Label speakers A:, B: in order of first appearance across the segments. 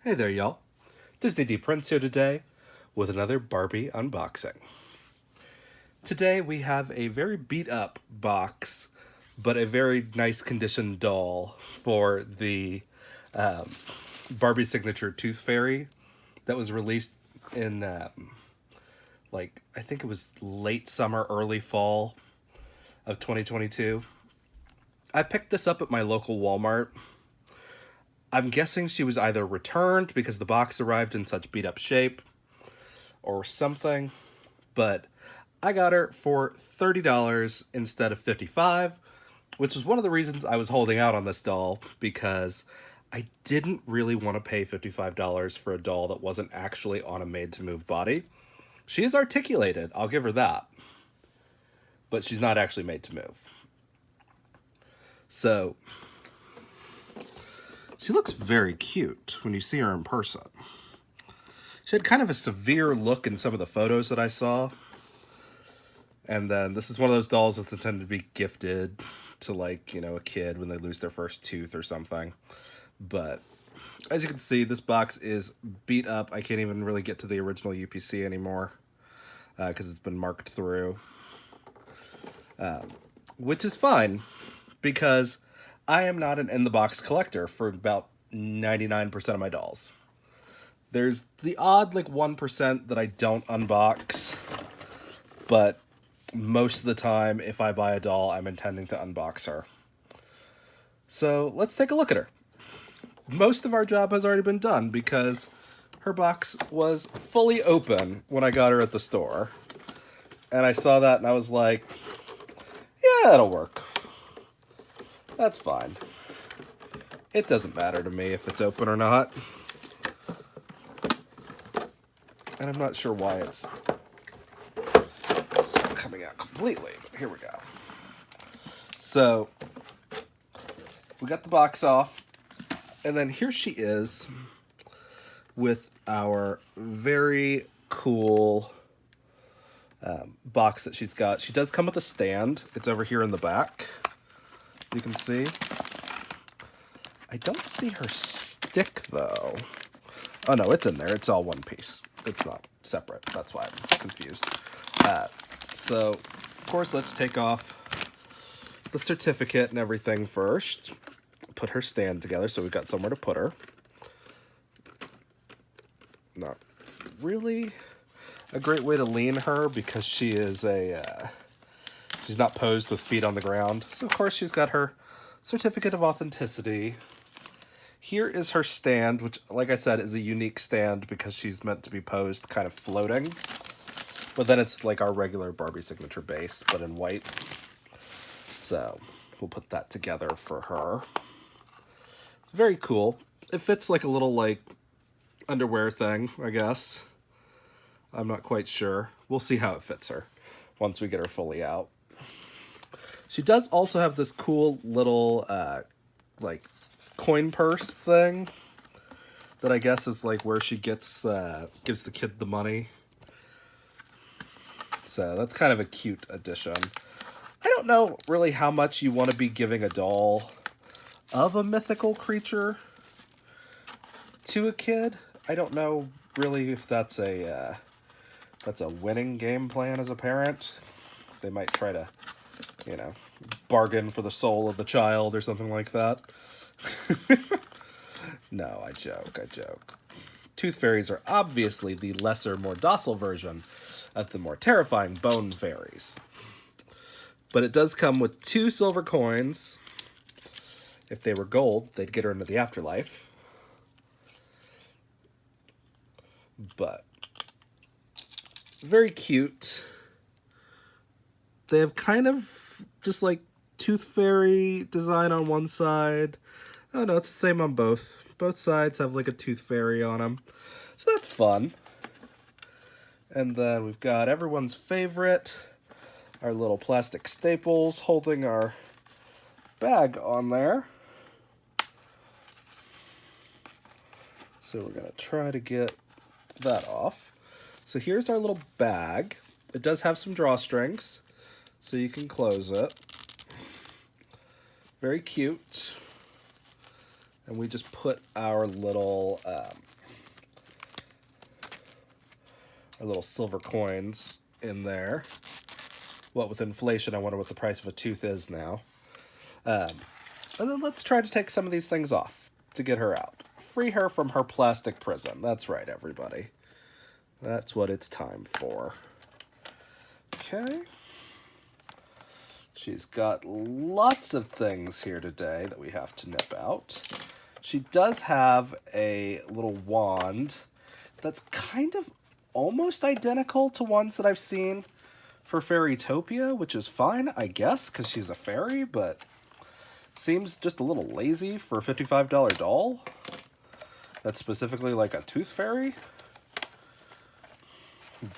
A: Hey there, y'all. Disney D Prince here today with another Barbie unboxing. Today we have a very beat up box, but a very nice condition doll for the um, Barbie signature Tooth Fairy that was released in, I think it was late summer, early fall of 2022. I picked this up at my local Walmart. I'm guessing she was either returned because the box arrived in such beat up shape or something, but I got her for $30 instead of $55, which was one of the reasons I was holding out on this doll because I didn't really want to pay $55 for a doll that wasn't actually on a made to move body. She is articulated, I'll give her that, but she's not actually made to move. So, she looks very cute when you see her in person. She had kind of a severe look in some of the photos that I saw. And then this is one of those dolls that's intended to be gifted to, a kid when they lose their first tooth or something. But as you can see, this box is beat up. I can't even really get to the original UPC anymore because it's been marked through. Which is fine because I am not an in-the-box collector for about 99% of my dolls. There's the odd, 1% that I don't unbox, but most of the time, if I buy a doll, I'm intending to unbox her. So let's take a look at her. Most of our job has already been done because her box was fully open when I got her at the store. And I saw that and I was like, yeah, that'll work. That's fine. It doesn't matter to me if it's open or not. And I'm not sure why it's coming out completely, but here we go. So, we got the box off, and then here she is with our very cool box that she's got. She does come with a stand. It's over here in the back. You can see. I don't see her stick, though. Oh, no, it's in there. It's all one piece. It's not separate. That's why I'm confused. So, of course, let's take off the certificate and everything first. Put her stand together so we've got somewhere to put her. Not really a great way to lean her because she is she's not posed with feet on the ground. So, of course, she's got her certificate of authenticity. Here is her stand, which, like I said, is a unique stand because she's meant to be posed kind of floating. But then it's like our regular Barbie signature base, but in white. So we'll put that together for her. It's very cool. It fits like a little underwear thing, I guess. I'm not quite sure. We'll see how it fits her once we get her fully out. She does also have this cool little coin purse thing that I guess is where she gives the kid the money. So that's kind of a cute addition. I don't know really how much you want to be giving a doll of a mythical creature to a kid. I don't know really if that's a winning game plan as a parent. They might try to, bargain for the soul of the child or something like that. No, I joke. Tooth fairies are obviously the lesser, more docile version of the more terrifying bone fairies. But it does come with 2 silver coins. If they were gold, they'd get her into the afterlife. But very cute. They have kind of just tooth fairy design on one side. Oh no, it's the same on both. Both sides have a tooth fairy on them. So that's fun. And then we've got everyone's favorite, our little plastic staples holding our bag on there. So we're going to try to get that off. So here's our little bag. It does have some drawstrings, so you can close it. Very cute. And we just put our little Our little silver coins in there. What with inflation, I wonder what the price of a tooth is now. And then let's try to take some of these things off to get her out. Free her from her plastic prison. That's right, everybody. That's what it's time for. Okay. She's got lots of things here today that we have to nip out. She does have a little wand that's kind of almost identical to ones that I've seen for Fairytopia, which is fine, I guess, because she's a fairy, but seems just a little lazy for a $55 doll. That's specifically like a tooth fairy.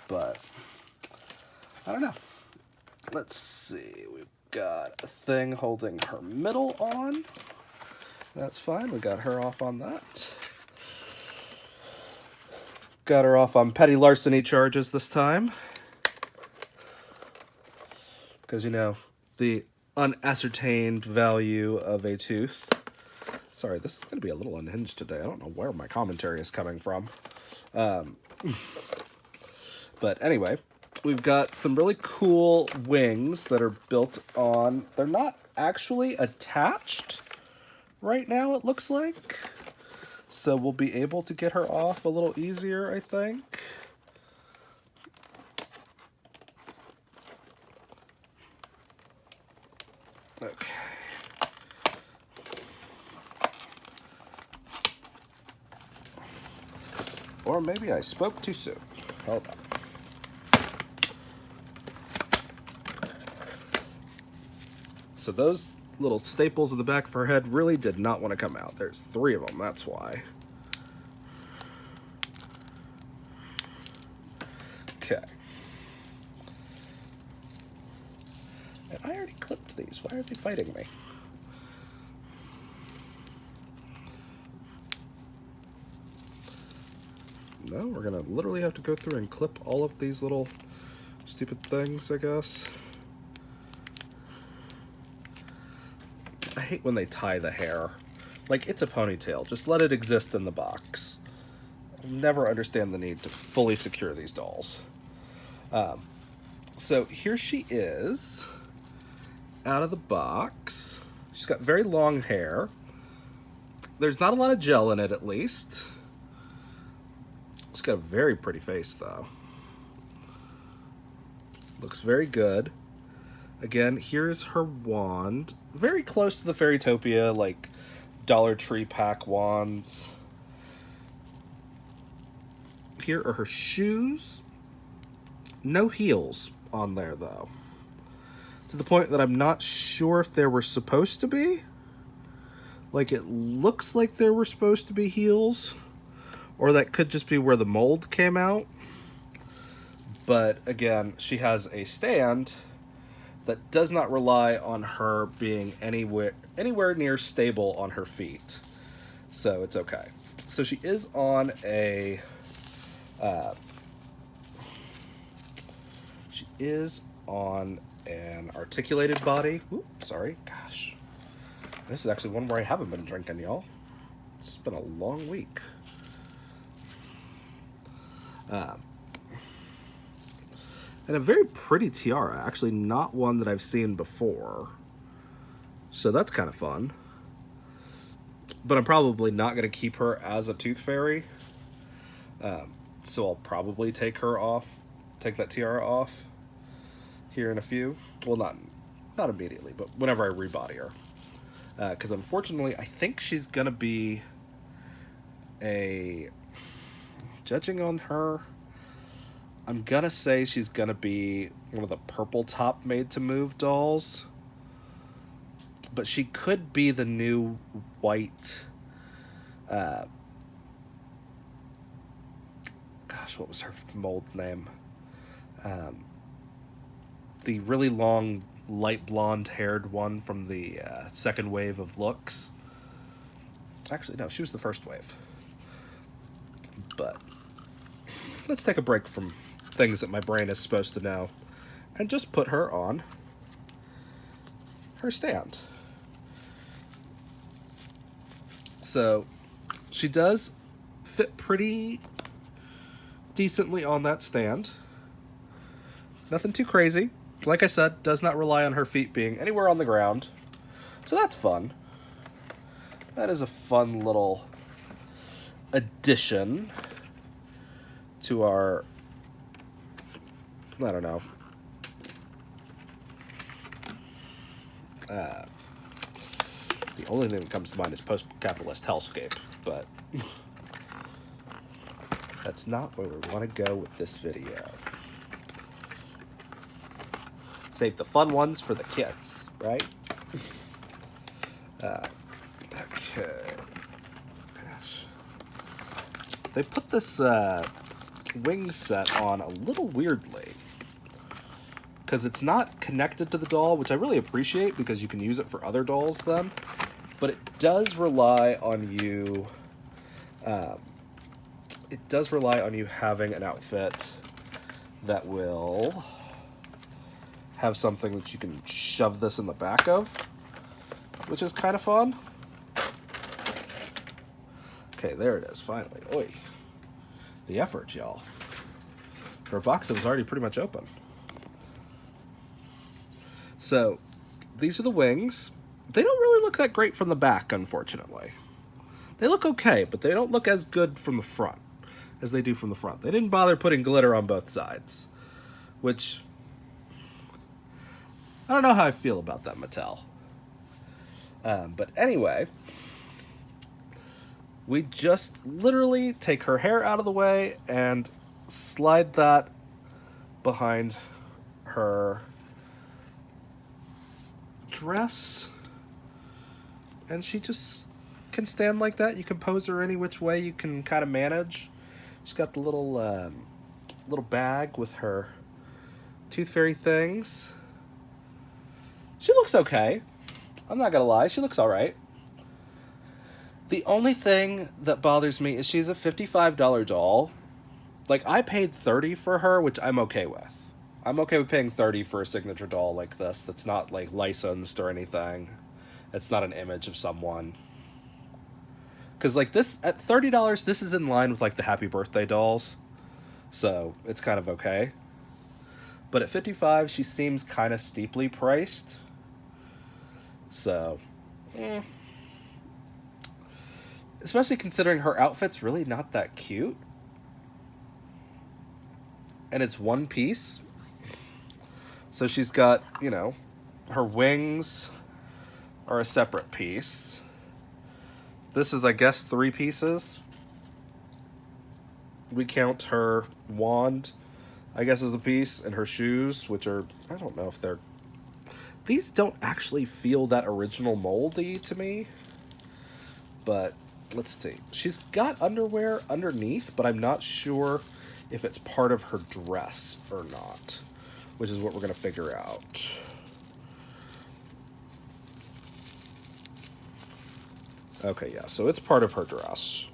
A: But I don't know. Let's see. We've got a thing holding her middle on. That's fine. We got her off on that. Got her off on petty larceny charges this time. Because, you know, the unascertained value of a tooth. Sorry, this is going to be a little unhinged today. I don't know where my commentary is coming from. But anyway, we've got some really cool wings that are built on. They're not actually attached right now, it looks like. So we'll be able to get her off a little easier, I think. Okay. Or maybe I spoke too soon. Hold on. So those little staples in the back of her head really did not want to come out. There's 3 of them, that's why. Okay. And I already clipped these. Why are they fighting me? No, we're gonna literally have to go through and clip all of these little stupid things, I guess. I hate when they tie the hair. Like, it's a ponytail. Just let it exist in the box. I'll never understand the need to fully secure these dolls. So here she is, out of the box. She's got very long hair. There's not a lot of gel in it, at least. She's got a very pretty face, though. Looks very good. Again, here's her wand. Very close to the Fairytopia, like, Dollar Tree pack wands. Here are her shoes. No heels on there, though. To the point that I'm not sure if there were supposed to be. Like, it looks like there were supposed to be heels. Or that could just be where the mold came out. But, again, she has a stand that does not rely on her being anywhere near stable on her feet. So it's okay. So she is on a... she is on an articulated body. Oops, sorry. Gosh. This is actually one where I haven't been drinking, y'all. It's been a long week. And a very pretty tiara. Actually, not one that I've seen before. So that's kind of fun. But I'm probably not going to keep her as a tooth fairy. So I'll probably take that tiara off here in a few. Well, not immediately, but whenever I rebody her. Because unfortunately, I think she's going to be judging on her, I'm going to say she's going to be one of the purple top made to move dolls. But she could be the new white... gosh, what was her mold name? The really long, light blonde-haired one from the second wave of looks. Actually, no, she was the first wave. But let's take a break from things that my brain is supposed to know and just put her on her stand. So she does fit pretty decently on that stand. Nothing too crazy. Like I said, does not rely on her feet being anywhere on the ground. So that's fun. That is a fun little addition to our, I don't know, the only thing that comes to mind is post-capitalist hellscape, but that's not where we want to go with this video. Save the fun ones for the kids, right? Okay. Gosh. They put this wing set on a little weirdly, because it's not connected to the doll, which I really appreciate because you can use it for other dolls then, but it does rely on you having an outfit that will have something that you can shove this in the back of, which is kind of fun. Okay, there it is, finally. Oi. The effort, y'all. Our box was already pretty much open. So, these are the wings. They don't really look that great from the back, unfortunately. They look okay, but they don't look as good from the front as they do from the front. They didn't bother putting glitter on both sides, which I don't know how I feel about that, Mattel. But anyway, we just literally take her hair out of the way and slide that behind her dress, and she just can stand like that. You can pose her any which way you can kind of manage. She's got the little bag with her tooth fairy things. She looks okay. I'm not gonna lie, she looks alright. The only thing that bothers me is she's a $55 doll. Like, I paid $30 for her, which I'm okay with. I'm okay with paying $30 for a signature doll like this that's not, like, licensed or anything. It's not an image of someone. Because, like, this, at $30, this is in line with, like, the Happy Birthday dolls. So, it's kind of okay. But at $55, she seems kind of steeply priced. So, especially considering her outfit's really not that cute. And it's one piece. So she's got, you know, her wings are a separate piece. This is, I guess, 3 pieces. We count her wand, I guess, as a piece, and her shoes, which are, I don't know if they're... These don't actually feel that original moldy to me. But, let's see. She's got underwear underneath, but I'm not sure if it's part of her dress or not, which is what we're going to figure out. Okay, yeah, so it's part of her dress,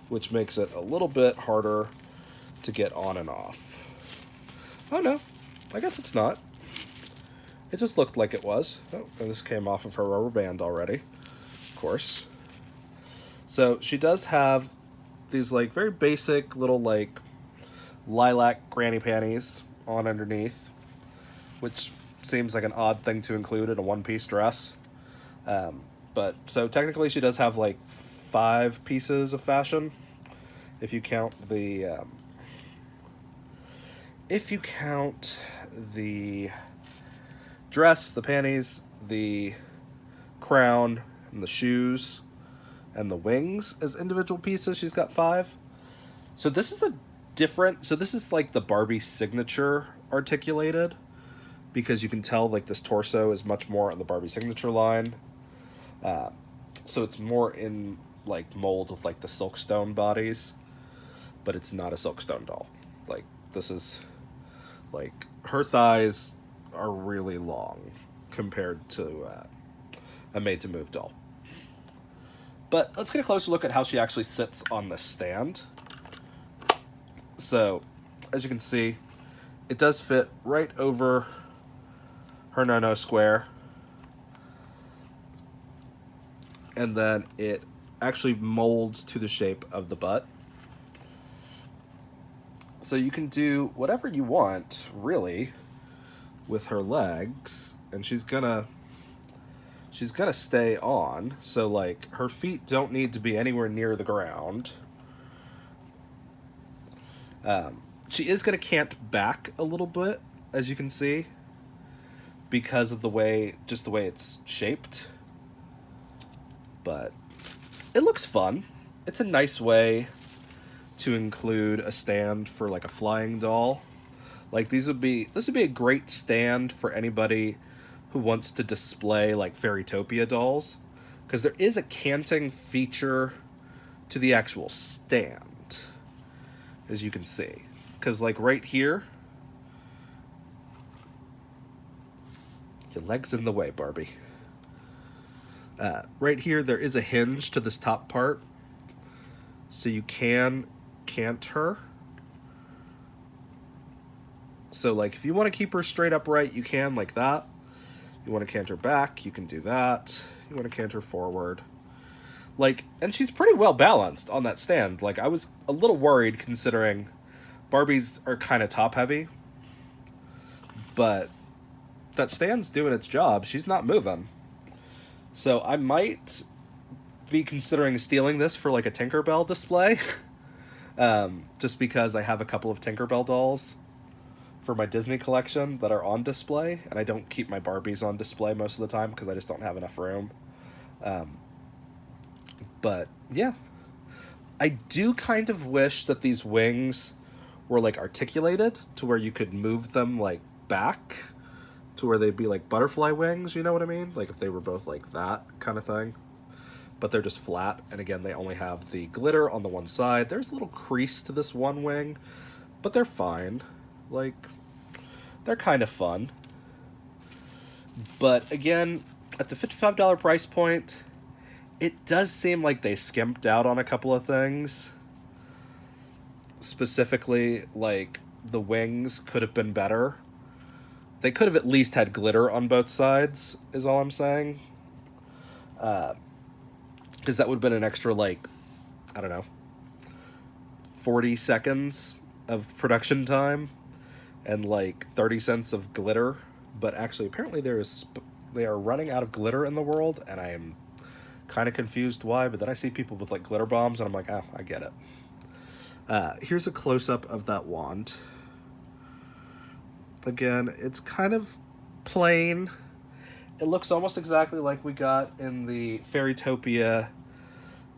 A: which makes it a little bit harder to get on and off. Oh, no. I guess it's not. It just looked like it was. Oh, and this came off of her rubber band already, of course. So she does have these, like, very basic little, like, lilac granny panties on underneath, which seems like an odd thing to include in a one-piece dress. But, so technically she does have, like, 5 pieces of fashion, if you count the, dress, the panties, the crown, and the shoes, and the wings as individual pieces. She's got 5. So this is this is like the Barbie signature articulated, because you can tell, like, this torso is much more on the Barbie signature line. So it's more in, like, mold with, like, the Silkstone bodies, but it's not a Silkstone doll. Like, this is, like, her thighs are really long compared to a made-to-move doll. But let's get a closer look at how she actually sits on the stand. So, as you can see, it does fit right over her no-no square. And then it actually molds to the shape of the butt. So you can do whatever you want, really, with her legs, and she's gonna stay on. So like her feet don't need to be anywhere near the ground. She is gonna cant back a little bit, as you can see, because of the way it's shaped. But it looks fun. It's a nice way to include a stand for like a flying doll. Like this would be a great stand for anybody who wants to display like Fairytopia dolls, because there is a canting feature to the actual stand, as you can see. Because like right here, your leg's in the way, Barbie. Right here, there is a hinge to this top part, so you can cant her. So like if you want to keep her straight upright, you can, like that. You want to canter back, you can do that. You want to canter forward. Like, and she's pretty well balanced on that stand. Like, I was a little worried considering Barbies are kind of top heavy. But that stand's doing its job. She's not moving. So I might be considering stealing this for like a Tinkerbell display. Just because I have a couple of Tinkerbell dolls for my Disney collection that are on display, and I don't keep my Barbies on display most of the time because I just don't have enough room. But yeah, I do kind of wish that these wings were like articulated to where you could move them like back to where they'd be like butterfly wings, you know what I mean? Like if they were both like that kind of thing. But they're just flat, and again, they only have the glitter on the one side. There's a little crease to this one wing, but they're fine. Like, they're kind of fun. But again, at the $55 price point, it does seem like they skimped out on a couple of things. Specifically, like, the wings could have been better. They could have at least had glitter on both sides, is all I'm saying. Because that would have been an extra, like, I don't know, 40 seconds of production time and, like, 30 cents of glitter. But actually, apparently they are running out of glitter in the world, and I am kind of confused why. But then I see people with, like, glitter bombs, and I'm like, oh, I get it. Here's a close-up of that wand. Again, it's kind of plain. It looks almost exactly like we got in the Fairytopia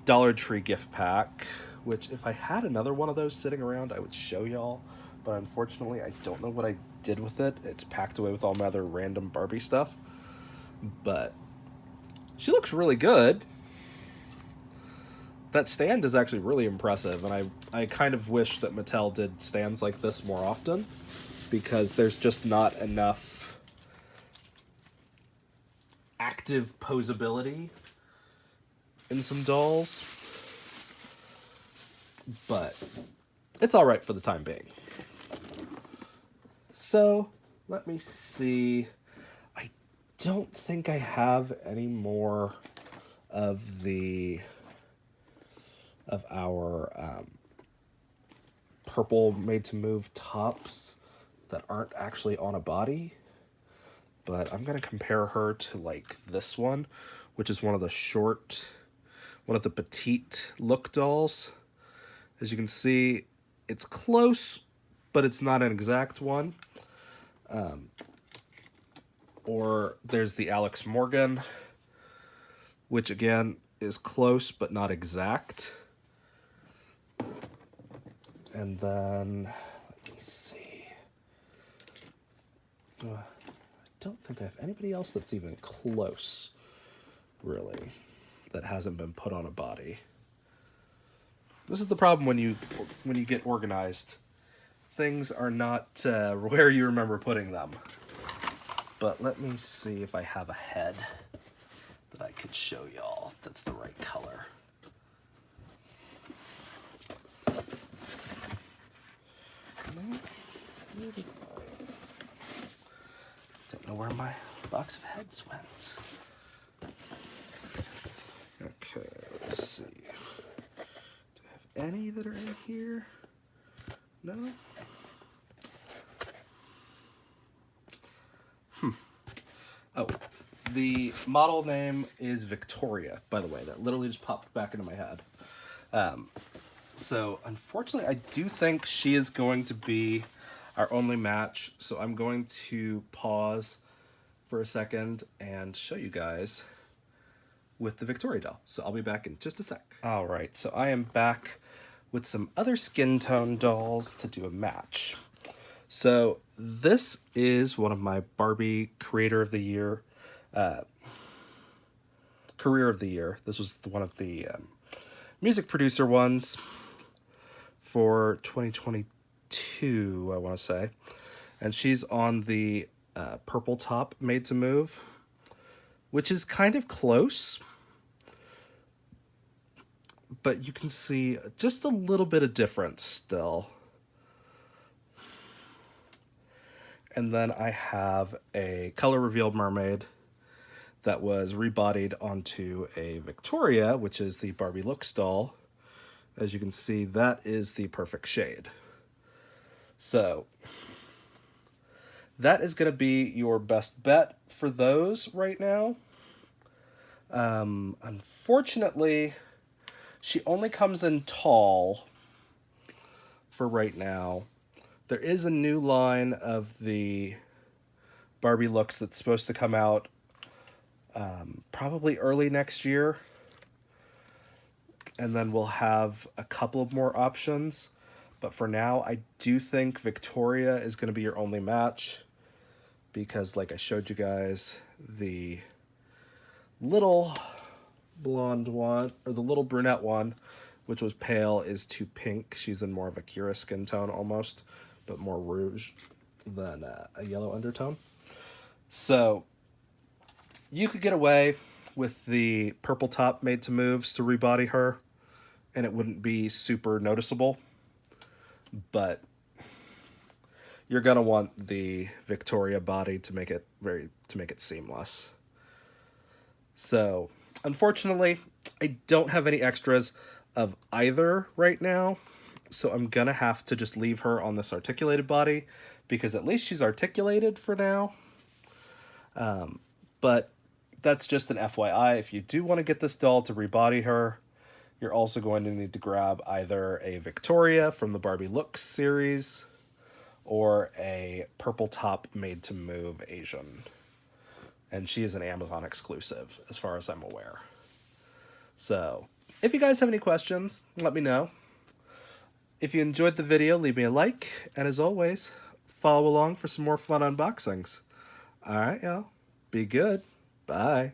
A: Dollar Tree gift pack, which if I had another one of those sitting around, I would show y'all. But unfortunately, I don't know what I did with it. It's packed away with all my other random Barbie stuff. But she looks really good. That stand is actually really impressive, and I kind of wish that Mattel did stands like this more often, because there's just not enough active posability in some dolls. But it's all right for the time being. So, let me see. I don't think I have any more of our purple made-to-move tops that aren't actually on a body. But I'm going to compare her to, like, this one, which is one of the petite look dolls. As you can see, it's close, but it's not an exact one. Or there's the Alex Morgan, which, again, is close, but not exact. And then, let me see. I don't think I have anybody else that's even close, really, that hasn't been put on a body. This is the problem when you get organized. Things are not where you remember putting them. But let me see if I have a head that I could show y'all that's the right color. Don't know where my box of heads went. Okay, let's see. Do I have any that are in here? No? Oh, the model name is Victoria, by the way. That literally just popped back into my head. So, unfortunately, I do think she is going to be our only match. So I'm going to pause for a second and show you guys with the Victoria doll. So I'll be back in just a sec. All right, so I am back with some other skin tone dolls to do a match. So this is one of my Barbie Creator of the Year, Career of the Year. This was one of the music producer ones for 2022, I want to say. And she's on the purple top made to move, which is kind of close. But you can see just a little bit of difference still. And then I have a color revealed mermaid that was rebodied onto a Victoria, which is the Barbie Looks doll. As you can see, that is the perfect shade. So that is going to be your best bet for those right now. Unfortunately, she only comes in tall for right now. There is a new line of the Barbie Looks that's supposed to come out probably early next year. And then we'll have a couple of more options. But for now, I do think Victoria is going to be your only match. Because like I showed you guys, the little blonde one, or the little brunette one, which was pale, is too pink. She's in more of a Kira skin tone almost, but more rouge than a yellow undertone. So you could get away with the purple top made to moves to rebody her, and it wouldn't be super noticeable. But you're gonna want the Victoria body to make it seamless. So, unfortunately, I don't have any extras of either right now, so I'm gonna have to just leave her on this articulated body because at least she's articulated for now. But that's just an FYI. If you do want to get this doll to rebody her, you're also going to need to grab either a Victoria from the Barbie Looks series or a purple top made to move Asian. And she is an Amazon exclusive, as far as I'm aware. So, if you guys have any questions, let me know. If you enjoyed the video, leave me a like. And as always, follow along for some more fun unboxings. Alright, y'all. Be good. Bye.